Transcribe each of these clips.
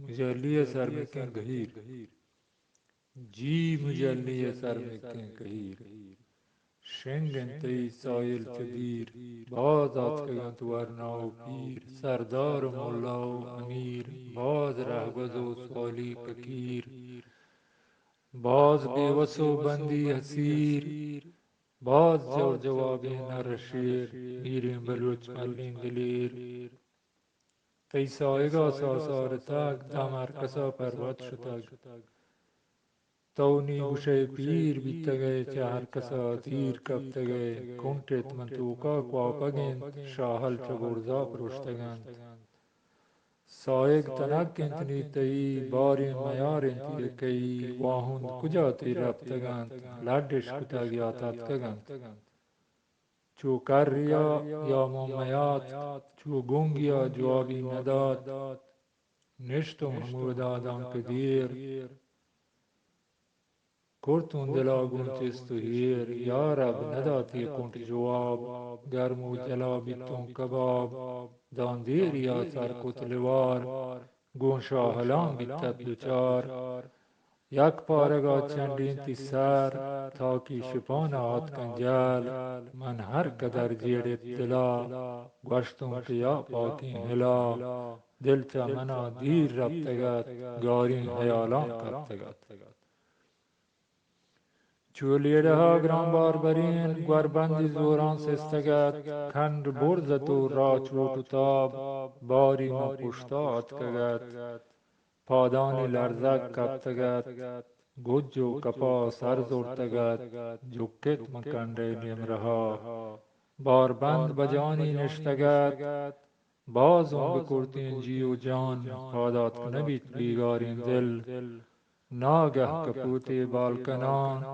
مجلی سر में के गहीर जी مجلی سر में के गहीर شنگن تی سایل چدیر باز آتکگنت ورنا و پیر سردار و ملا و امیر باز رهبز و سوالی فقیر باز بیوس و بندی اسیر باز جور جوابی نر شیر میریم بلوچ ملین دلیر تی سایگا ساسار تاک دامر کسا پربت شتاک تونی گوشه پیر بیتگه چه هر کسا تیر کفتگه کنٹت منتوکا کواپگند شاهل چگرزا پروشتگند سایگ تنک انتنی تئی بارین میار انتی کئی واهند کجا تی رفتگند لدش کتاگی آتاتکگند چو کر یا مومیات چو گنگیا جوابی نداد نشتم همودادان کدیر کرتون دلا گونچست هیر یا رب نداتی کنٹ جواب گرم و جلا بیتون کباب دان دیر یا سر کتلوار گون شاهلان بیتت دوچار یک پارگا چندین تی سر تاکی شپان آت کنجال من هر قدر جیڑت دلا گوشتم که یا پاکین هلا دل چا منا دیر رفتگت گارین حیالان کفتگت چولیده ها گرانبار برین گوربندی زوران سستگت کند برزت و را چوٹ و تاب باری ما پشتات کگت پادانی لرزک کفتگت گج و کپا سر زورتگت جکت مکنده نمرها باربند بجانی نشتگت بازم بکرتین جی و جان پادات کنبیت بیگارین دل ناگه کپوتی بالکنان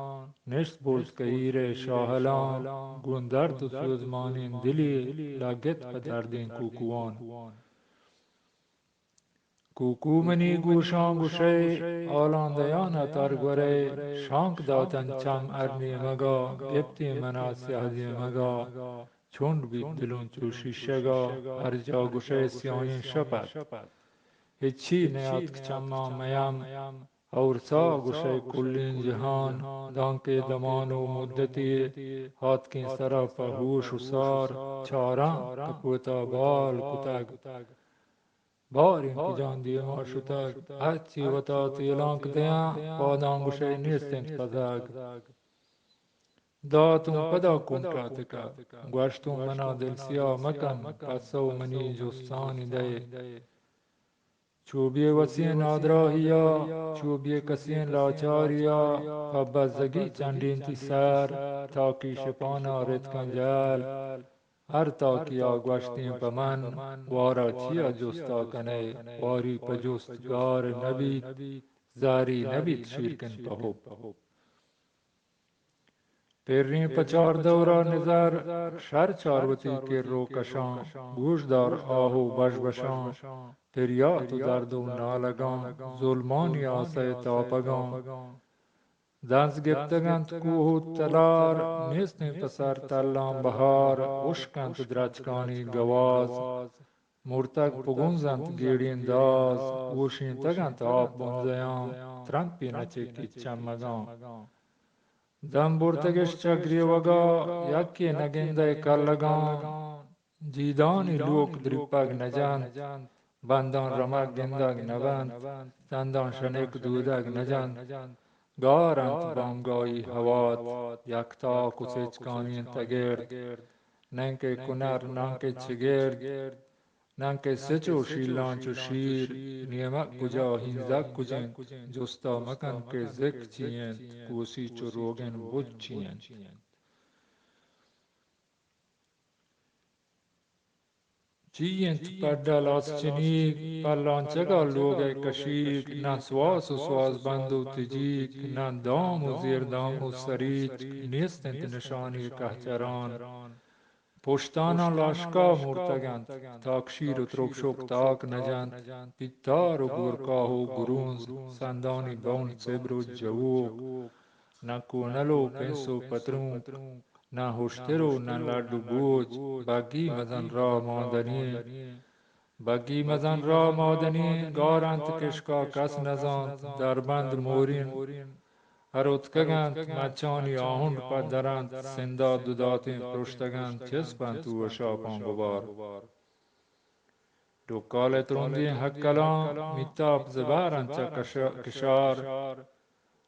نشت برز کهیر شاهلان گندرد و سوزمانین دلی لگت پدردین کوکوان کوکو منی گوشان گوشه آلاندیان ترگوره شانک داتن چم ارنی مگا گپتی منا سیهدی مگا چند بیت دلون چو شیشگا هر جا گوشه سیانین شپد هیچی نیاد کچم میم اور سا گوشه کلین جهان دانک دمان و مدتی هات کین سرا پهوش و سار چاران کپوتا بال کتگ بارین کی جان دیه ما شتگ هرچی وطا تیلانک دیاں پادان گوشه نیستند پزاگ داتون پدا کنٹاتکا گوشتون منا دل سیاه مکن پسو منی جستانی ده چوبی وسین آدراهیا چوبی کسین لاچاریا پبزگی چندین تی سر تاکی شپانا رت کنجال هر تاکیا گوشتین پمن وارا چیا جستا کنه واری پجستگار نبید زاری نبید شیرکن پهوب پیرین پچار دورا نظر شر چاروتی کے روکشان گوش دار آہو بش بشان پریات و درد و نالگان ظلمانی آسه تاپگان دنز گفتگند کوه و تلار نیستین پسر تلان بهار اشکند درچکانی گواز مرتگ پگونزند گیڑین داز وشین تگند آب بنزیان ترنگ پینه چکی چمگان دم برتگش چگری وگا یکی نگنده کلگان جیدانی لوک دریپگ نجند بندان رمک گندگ نبند دندان شنک دودگ نجند گارند بانگایی هوات یکتا کسیچکانین تگرد ننکه کنر ننکه چگرد ننکه سچو شیلان چو شیر نیمک کجا هینزک کجند جستا مکن که زک چیند کوسی چو روگن بج چیند چیند پردل از چنیک پلانچگا لوگه کشیک نه سواس و سواز بند و تجیک نه دام و زیر دام و سریچ نیستند نشانی کهچران پشتانا لاشکا مرتگند تاک شیر و تربشک تاک نجند پیتار و گورکاه و گرونز سندانی بون سبر و جووک نه کونل و پنس و پترونک نه هشتر و نه لڈو بوچ بگی مزن را ماندنی بگی مزن را مادنی گارند کشکا کس نزاند در بند مورین هروتکگند مچانی آهند پدرند سندا دوداتین پرشتگند چسبند تو و شاپان گبار دوکال ترندی هکلان میتاب زبارن چا کشار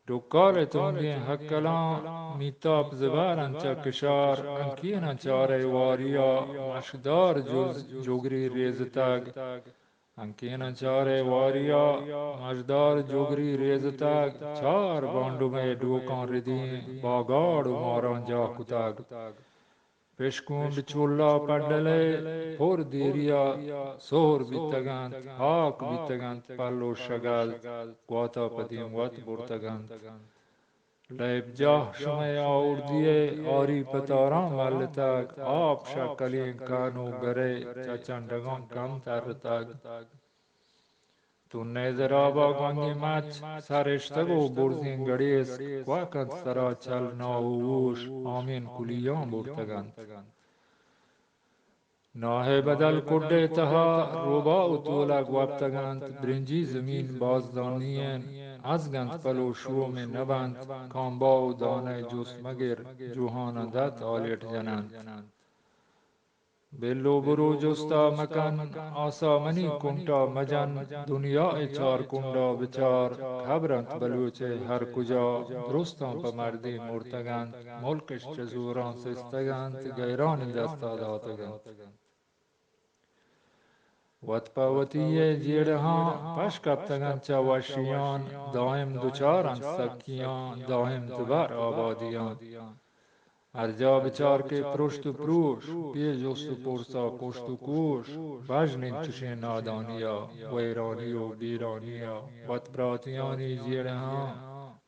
دوکال ترندی هکلان میتاب زبارن چا کشار انکین چاره واریا مشدار جوگری ریزتگ انکین چاره واریا مشدار جوگری ریزتگ چار باندومه دوکان ردین باگاڑ و ماران جا کتگ پشکوند چولا پڈلے پور دیریا سور بیتگند ہاک بیتگند پلو شگال گواتا پدیم وات برتگند لیب جاه شمه آوردیه آری پتاران ملتگ آب شکلین کانو گره چچندگان کم ترتگ تو نیزرابا گونگی مچ سرشتگو برزین گڑیست کواکند سرا چل ناووش آمین کلیان برتگند ناه بدل کده تها روبا اتولگ وابتگند برنجی زمین بازدانین ازگند پلو شوم نبند کامبا و دانه جوس مگر جوهاندت آلیت جنند بلو برو جستا مکن آسامنی کنٹا مجن دنیا چار کنڈا بچار خبرند بلوچه هر کجا درستان پا مردی مرتگند ملکش چزوران سستگند گیران دستا داتگند وط پاوتی جیڑهان پشکبتگند چا وشیان دائم دوچارند سکیان دائم زبر آبادیان هر جا بچار کے پرشت و پروش پی جست و پرسا کشت و کوش بجنین چشین نادانیا ویرانی و بیرانیا وط براتیانی جیڑهان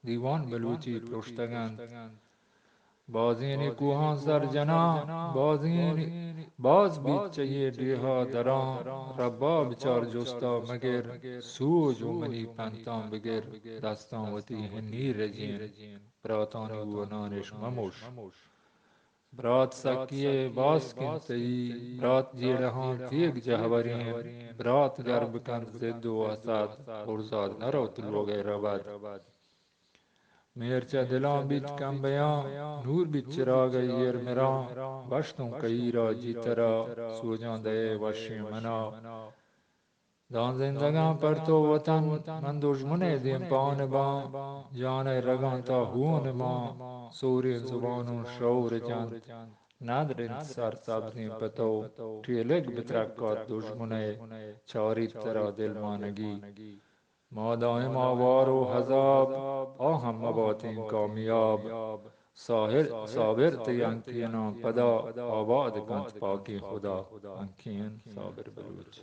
دیوان بلوچی پرشتگند بازین کوهان سر جنا باز بیت چهی دیها دران ربا بچار جستا مگر سوج و منی پنتان بگر دستان وتی هنی رجین براتانی و نانش مموش برات سکیه باز کنتی برات جیڑهان تیگ جهورین برات گربکند زد و حسد پرزاد نرو تلو غیر بد میرچا دلان بیت کم بیان نور بیت چراغ یر مران بشتم کئی را جیترا سوجان دے وشی منا دان زندگان پر تو وطن من دشمن دیم پان بان جان رگان تا ہون ما سوری زبانون شعور جان ندرین سر سبزین پتو ٹیلگ بترکات دشمن چاری ترا دل مانگی ما دائم آوار و حذاب آهم مباتین کامیاب صابر تی انکینان پدا آباد کند پاکی خدا انکین صابر بلوچ